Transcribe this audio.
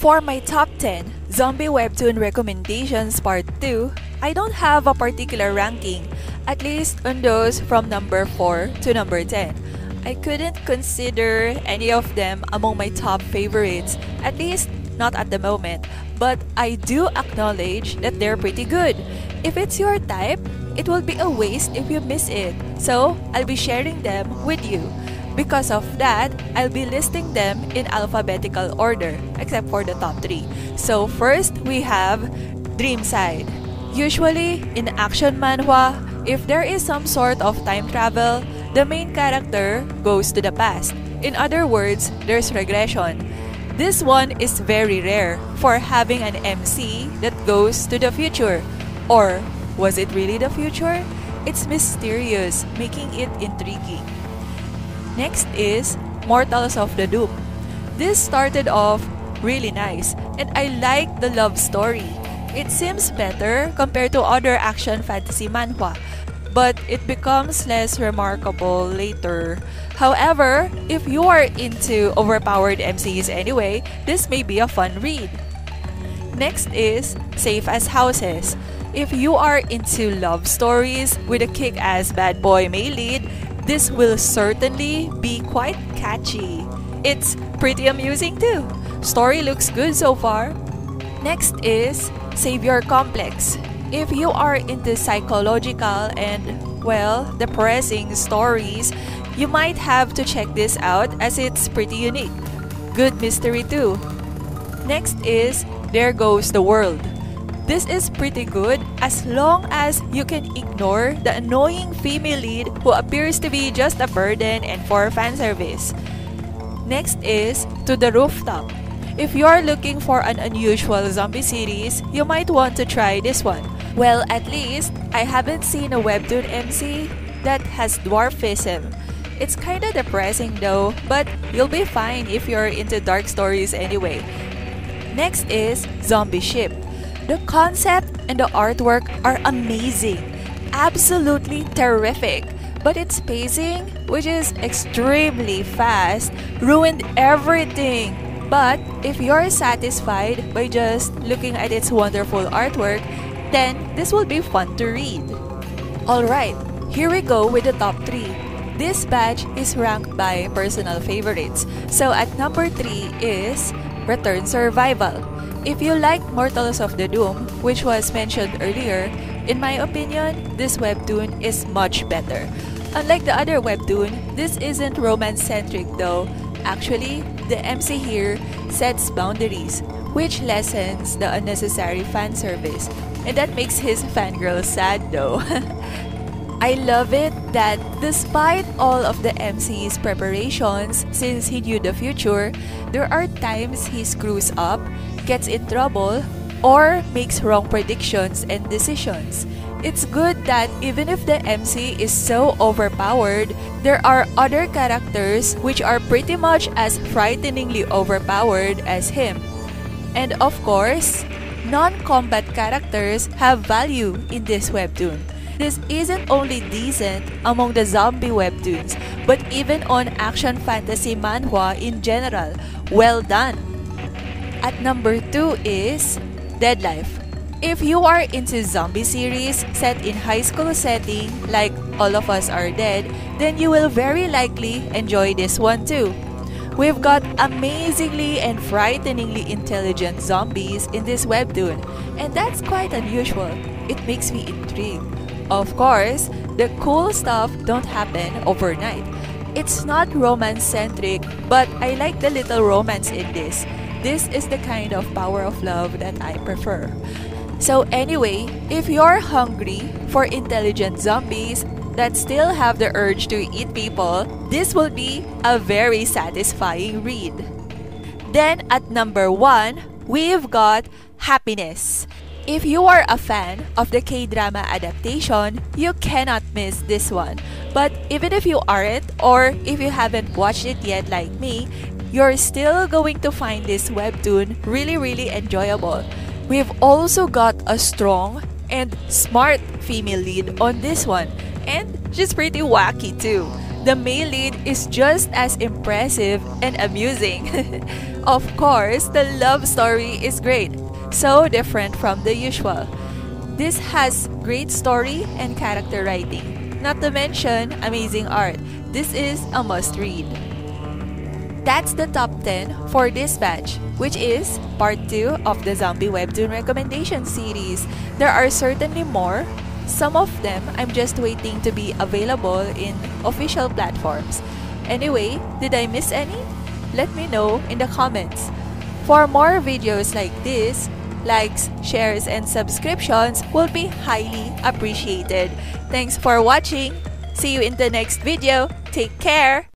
For my top 10 zombie webtoon recommendations part 2, I don't have a particular ranking, at least on those from number 4 to number 10. I couldn't consider any of them among my top favorites, at least not at the moment, but I do acknowledge that they're pretty good. If it's your type, it will be a waste if you miss it, so I'll be sharing them with you. Because of that, I'll be listing them in alphabetical order, except for the top 3. So first, we have Dreamside. Usually, in action manhwa, if there is some sort of time travel, the main character goes to the past. In other words, there's regression. This one is very rare for having an MC that goes to the future. Or, was it really the future? It's mysterious, making it intriguing. Next is Mortals of the Doom. This started off really nice, and I like the love story. It seems better compared to other action fantasy manhwa, but it becomes less remarkable later. However, if you are into overpowered MCs anyway, this may be a fun read. Next is Safe as Houses. If you are into love stories with a kick-ass bad boy male lead, this will certainly be quite catchy. It's pretty amusing too. Story looks good so far. Next is Savior Complex. If you are into psychological and, well, depressing stories, you might have to check this out as it's pretty unique. Good mystery too. Next is There Goes the World. This is pretty good as long as you can ignore the annoying female lead who appears to be just a burden and for fanservice. Next is To the Rooftop. If you're looking for an unusual zombie series, you might want to try this one. Well, at least I haven't seen a webtoon MC that has dwarfism. It's kinda depressing though, but you'll be fine if you're into dark stories anyway. Next is Zombie Ship. The concept and the artwork are amazing, absolutely terrific, but its pacing, which is extremely fast, ruined everything. But if you're satisfied by just looking at its wonderful artwork, then this will be fun to read. Alright, here we go with the top 3. This batch is ranked by personal favorites. So at number 3 is Return Survival. If you like Mortals of the Doom, which was mentioned earlier, in my opinion, this webtoon is much better. Unlike the other webtoon, this isn't romance-centric though. Actually, the MC here sets boundaries, which lessens the unnecessary fan service, and that makes his fangirl sad though. I love it that despite all of the MC's preparations since he knew the future, there are times he screws up, gets in trouble, or makes wrong predictions and decisions. It's good that even if the MC is so overpowered, there are other characters which are pretty much as frighteningly overpowered as him. And of course, non-combat characters have value in this webtoon. This isn't only decent among the zombie webtoons, but even on action fantasy manhwa in general. Well done! At number 2 is Deadlife. If you are into zombie series set in high school setting like All of Us Are Dead, then you will very likely enjoy this one too. We've got amazingly and frighteningly intelligent zombies in this webtoon, and that's quite unusual. It makes me intrigued. Of course, the cool stuff don't happen overnight. It's not romance-centric, but I like the little romance in this. This is the kind of power of love that I prefer. So anyway, if you're hungry for intelligent zombies that still have the urge to eat people, this will be a very satisfying read. Then at number 1, we've got Happiness. If you are a fan of the K-drama adaptation, you cannot miss this one. But even if you aren't, or if you haven't watched it yet like me, you're still going to find this webtoon really enjoyable. We've also got a strong and smart female lead on this one, and she's pretty wacky too. The male lead is just as impressive and amusing. Of course, the love story is great, so different from the usual. This has great story and character writing, not to mention amazing art. This is a must-read. That's the top 10 for this batch, which is part 2 of the Zombie Webtoon recommendation series. There are certainly more. Some of them I'm just waiting to be available in official platforms. Anyway, did I miss any? Let me know in the comments. For more videos like this, likes, shares, and subscriptions will be highly appreciated. Thanks for watching. See you in the next video. Take care.